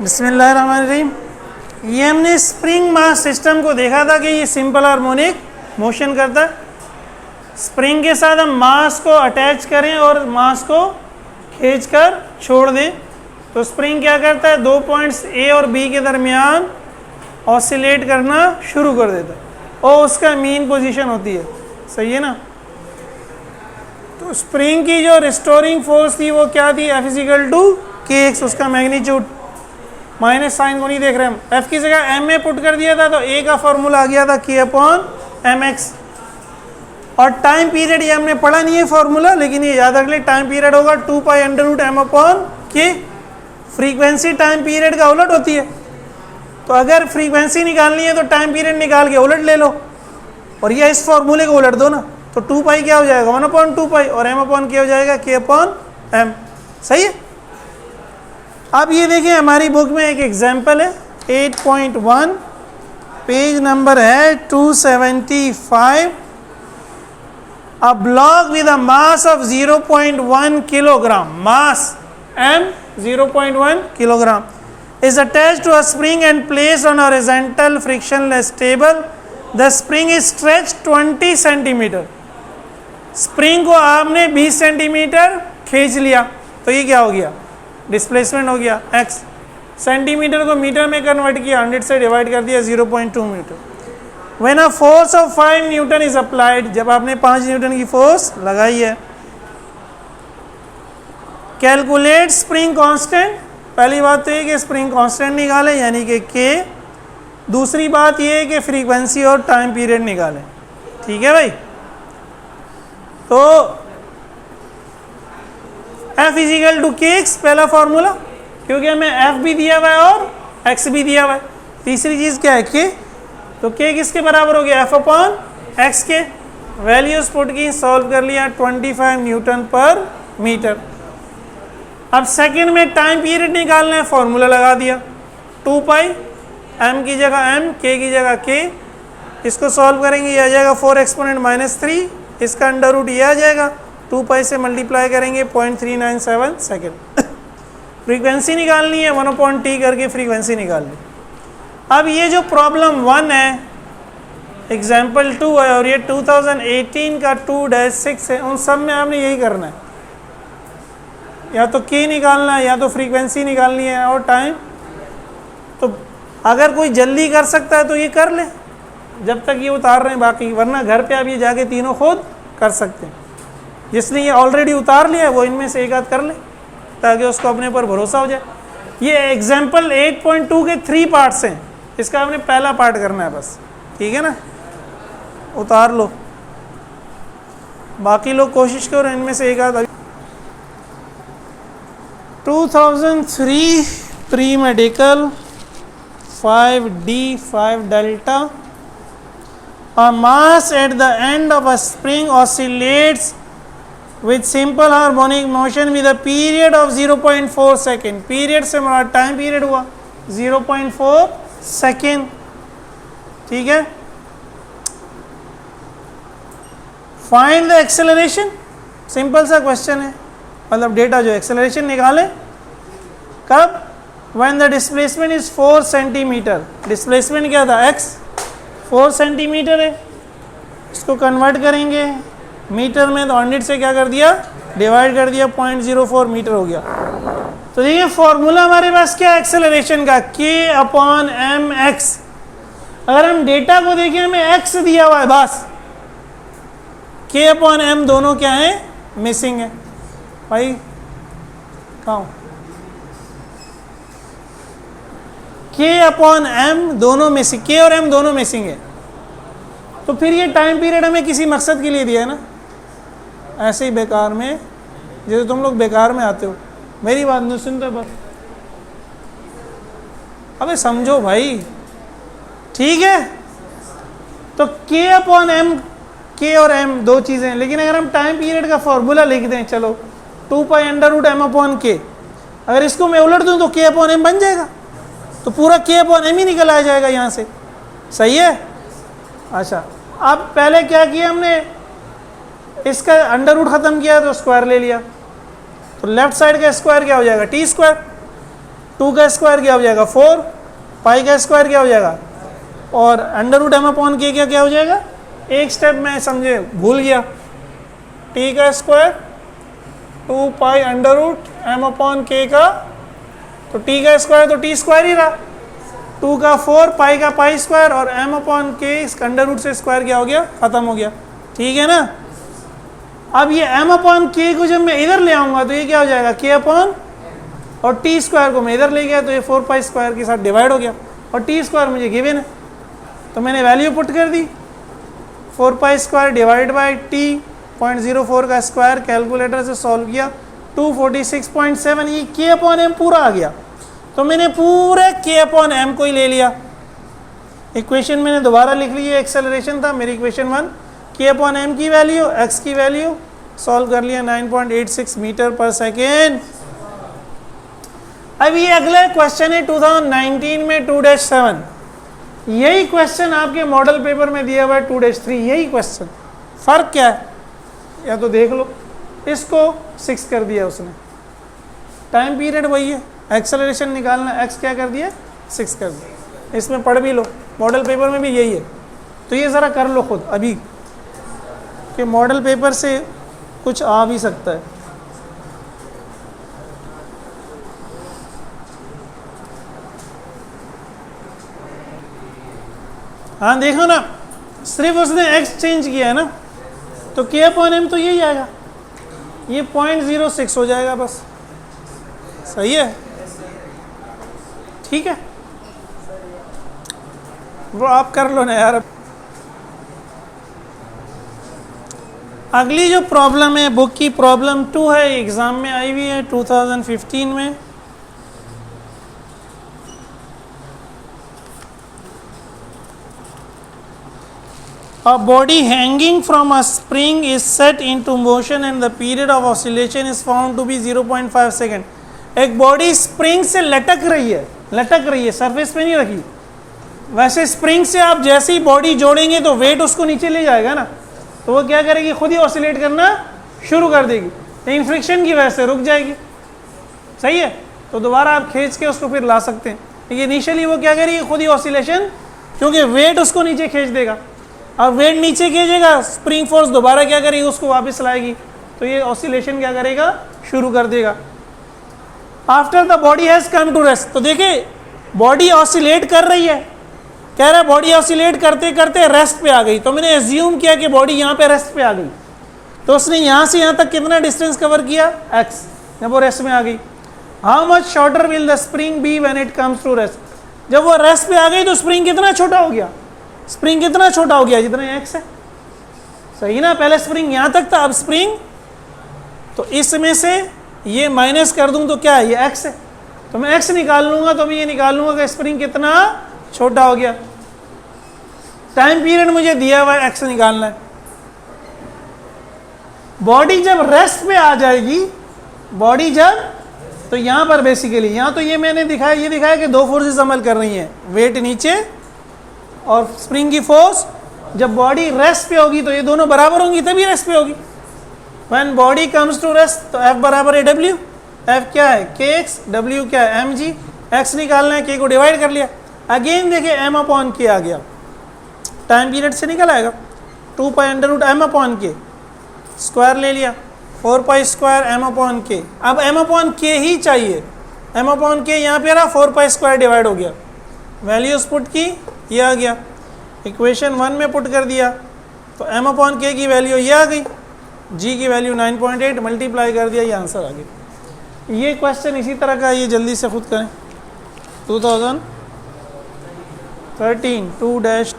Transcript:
बिस्मिल्लाहिर्रहमानिर्रहीम। ये हमने स्प्रिंग मास सिस्टम को देखा था कि ये सिंपल हार्मोनिक मोशन करता है। स्प्रिंग के साथ हम मास को अटैच करें और मास को खींचकर छोड़ दें तो स्प्रिंग क्या करता है, दो पॉइंट्स ए और बी के दरमियान ऑसिलेट करना शुरू कर देता है और उसका मीन पोजीशन होती है। सही है ना। तो स्प्रिंग की जो रिस्टोरिंग फोर्स थी वो क्या थी, F = kx, उसका मैग्नीट्यूड। माइनस साइन को नहीं देख रहे हम, F की जगह m में पुट कर दिया था तो A का फॉर्मूला आ गया था k/mx। और टाइम पीरियड ये हमने पढ़ा नहीं है फॉर्मूला, लेकिन ये याद रख ले, टाइम पीरियड होगा 2π√m/k। फ्रीक्वेंसी टाइम पीरियड का उलट होती है, तो अगर फ्रीक्वेंसी निकालनी है तो टाइम पीरियड निकाल के उलट ले लो और ये इस फॉर्मूले को उलट दो ना, तो 2π क्या हो जाएगा 1/2π और m/k हो जाएगा k/m। सही है। अब ये देखिए हमारी बुक में एक एग्जाम्पल है 8.1, पेज नंबर है 275। A block with a mass of 0.1 kilogram, mass m 0.1 kilogram, is attached to a spring and placed on a horizontal frictionless table. The spring is stretched 20 centimeter. Spring को आपने 20 centimetre खींच लिया तो ये क्या हो गया, डिस्प्लेसमेंट हो गया x। सेंटीमीटर को मीटर में कन्वर्ट किया, 100 से डिवाइड कर दिया 0.2 metre. When a force of 5 newton is applied, जब आपने 5 न्यूटन की फोर्स लगाई है। Calculate spring constant. पहली बात तो ये कि स्प्रिंग कांस्टेंट निकालें यानी कि k। दूसरी बात ये है कि फ्रीक्वेंसी और टाइम पीरियड निकालें। ठीक है भाई। तो F = kx पहला फॉर्मूला, क्योंकि हमें F भी दिया हुआ है और x भी दिया हुआ है। तीसरी चीज़ क्या है k, तो k किसके बराबर हो गया F/x के। वैल्यूज पुट की, सॉल्व कर लिया, 25 न्यूटन पर मीटर। अब सेकंड में टाइम पीरियड निकालना है, फॉर्मूला लगा दिया 2π, m की जगह m, k की जगह k। इसको सॉल्व करेंगे, ये आ जाएगा 4 एक्सपोनेंट -3, इसका अंडर रूट ये आ जाएगा, 2π से मल्टीप्लाई करेंगे 0.397 सेकेंड। फ्रीक्वेंसी निकालनी है, 1/t करके फ्रीक्वेंसी निकाल ली। अब ये जो प्रॉब्लम 1 है, एग्जाम्पल 2 है और ये 2018 का 2-6 है, उन सब में आपने यही करना है, या तो k निकालना है या तो फ्रीक्वेंसी निकालनी है और टाइम। तो अगर कोई जल्दी कर सकता है तो ये कर ले जब तक ये उतार रहे हैं बाकी, वरना घर पे आप ये जाके तीनों खुद कर सकते हैं। जिसने ये ऑलरेडी उतार लिया है वो इनमें से एक आध कर ले ताकि उसको अपने पर भरोसा हो जाए। ये एग्जाम्पल 8.2 के 3 पार्ट्स हैं, इसका आपने पहला पार्ट करना है बस। ठीक है ना, उतार लो, बाकी लोग कोशिश करो इनमें से एक आध। 2003 pre medical 5D 5 delta. A mass at the end of a spring oscillates with simple harmonic motion with a period of 0.4 second. Period से हमारा टाइम पीरियड हुआ 0.4 सेकेंड। ठीक है। फाइंड द एक्सेलरेशन, सिंपल सा क्वेश्चन है, मतलब data जो acceleration निकाले कब, when the displacement is 4 centimetre. Displacement क्या था x, 4 सेंटीमीटर है। इसको कन्वर्ट करेंगे मीटर में तो 100 से क्या कर दिया, डिवाइड कर दिया, 0.04 मीटर हो गया। तो देखिए फॉर्मूला हमारे पास क्या है एक्सेलरेशन का, k/mx। अगर हम डेटा को देखें हमें x दिया हुआ है बस, k/m दोनों क्या है, मिसिंग है। भाई कहाँ, k/m दोनों मिसिंग, k और m दोनों मिसिंग है। तो फिर ये टाइम पीरियड हमें किसी मकसद के लिए दिया है ना, ऐसे ही बेकार में, जैसे तुम लोग बेकार में आते हो। मेरी बात नहीं सुनते बस, अबे समझो भाई। ठीक है, तो k/m, k और m दो चीज़ें हैं, लेकिन अगर हम टाइम पीरियड का फॉर्मूला लिख दें, चलो 2π√m/k, अगर इसको मैं उलट दूं तो k/m बन जाएगा, तो पूरा k/m ही निकल आ जाएगा यहाँ से। सही है। अच्छा, अब पहले क्या किया हमने, इसका अंडर रूट खत्म किया तो स्क्वायर ले लिया, तो लेफ्ट साइड का स्क्वायर क्या हो जाएगा, t²। 2 का स्क्वायर क्या हो जाएगा 4, पाई का स्क्वायर क्या हो जाएगा, और अंडर रूट एम अपॉन के क्या हो जाएगा, एक स्टेप मैं समझे भूल गया, टी का square 2 pi under root m upon k का, तो टी का स्क्वायर तो टी स्क्वायर ही रहा, 2 का 4 पाई का पाई स्क्वायर और एम अपॉन के अंडर रूट से स्क्वायर क्या हो गया, खत्म हो गया, ठीक है ना। अब ये एम अपॉन के को जब मैं इधर ले आऊंगा तो ये क्या हो जाएगा के अपॉन, और टी स्क्वायर को मैं इधर ले गया तो ये 4 पाई स्क्वायर के साथ डिवाइड हो गया, और टी स्क्वायर मुझे गिवन है तो मैंने वैल्यू पुट कर दी, 4 pi square divide by T 0.04 का स्क्वायर, कैलकुलेटर से सॉल्व किया 246.7, ये के अपॉन एम पूरा आ गया, तो मैंने पूरे के अपॉन एम को ही ले लिया। इक्वेशन मैंने दोबारा लिख ली है, एक्सेलरेशन था मेरी इक्वेशन 1, के अपॉन एम की वैल्यू, एक्स की वैल्यू सॉल्व कर लिया 9.86 मीटर पर सेकेंड। अब ये अगला क्वेश्चन है 2019 में 2-7, यही क्वेश्चन आपके मॉडल पेपर में दिया हुआ है 2-3, यही क्वेश्चन, फर्क क्या है या तो देख लो, इसको 6 कर दिया उसने, टाइम पीरियड वही है, एक्सेलरेशन निकालना, एक्स क्या कर दिया 6 कर दिया, इसमें पढ़ भी लो, मॉडल पेपर में भी यही है, तो ये ज़रा कर लो खुद अभी कि मॉडल पेपर से कुछ आ भी सकता है। हाँ देखो ना, सिर्फ उसने एक्स चेंज किया है ना, तो के अपॉन एम तो यही आएगा, ये 0.06 हो जाएगा बस, सही है, ठीक है, वो आप कर लो ना यार। अगली जो प्रॉब्लम है बुक की प्रॉब्लम 2 है, एग्जाम में आई हुई है 2015 में। A body hanging from a spring is set into motion and the period of oscillation is found to be 0.5 second. एक बॉडी स्प्रिंग से लटक रही है, सरफेस पे नहीं रखी। वैसे स्प्रिंग से आप जैसे ही बॉडी जोड़ेंगे तो वेट उसको नीचे ले जाएगा ना, तो वो क्या करेगी, खुद ही ऑसिलेट करना शुरू कर देगी, लेकिन फ्रिक्शन की वजह से रुक जाएगी, सही है। तो दोबारा आप खींच के उसको फिर ला सकते हैं, लेकिन इनिशियली वो क्या करेगी, खुद ही ऑसिलेशन, क्योंकि वेट उसको नीचे खींच देगा, और वेट नीचे खींचेगा, स्प्रिंग फोर्स दोबारा क्या करेगी, उसको वापस लाएगी, तो ये ऑसिलेशन क्या करेगा, शुरू कर देगा। After the body has come to rest, तो देखिए बॉडी ऑसिलेट कर रही है, कह रहा है बॉडी ऑसिलेट करते करते रेस्ट पे आ गई, तो मैंने एज्यूम किया कि बॉडी यहाँ पे रेस्ट पे आ गई, तो उसने यहाँ से यहाँ तक कितना डिस्टेंस कवर किया, x, जब वो रेस्ट में आ गई। How much shorter will the spring be when it comes to rest, जब वो रेस्ट पे आ गई तो स्प्रिंग कितना छोटा हो गया, स्प्रिंग कितना छोटा हो गया, जितना x है, सही ना। पहले स्प्रिंग यहाँ तक था, अब स्प्रिंग, तो इसमें से ये माइनस कर दूं तो क्या है, ये x है, तो मैं x निकाल लूंगा, तो मैं ये निकाल लूंगा कि स्प्रिंग कितना छोटा हो गया। टाइम पीरियड मुझे दिया हुआ है, x निकालना है। बॉडी जब रेस्ट पे आ जाएगी, बॉडी जब, तो यहां पर बेसिकली यहां तो ये मैंने दिखाया, ये दिखाया कि दो फोर्सेस अमल कर रही हैं, वेट नीचे और स्प्रिंग की फोर्स। जब बॉडी रेस्ट पे होगी तो ये दोनों बराबर होंगी, तभी रेस्ट पे होगी। When body comes to rest तो F बराबर है W, F क्या है kx, W क्या है mg, x निकालना है, k को डिवाइड कर लिया, अगेन देखिए m अपॉन k आ गया, टाइम पीरियड से निकल आएगा, 2 pi under root m upon k, square ले लिया, 4 pi square m upon k। अब m अपॉन k ही चाहिए, m अपॉन k यहाँ पे रहा, 4 पाई स्क्वायर डिवाइड हो गया, वैल्यूज पुट की, ये आ गया, इक्वेशन 1 में पुट कर दिया, तो m अपॉन k की वैल्यू ये आ गई, g की वैल्यू 9.8 मल्टीप्लाई कर दिया, ये आंसर आ गया। ये क्वेश्चन इसी तरह का, ये जल्दी से खुद करें, 2013 2-10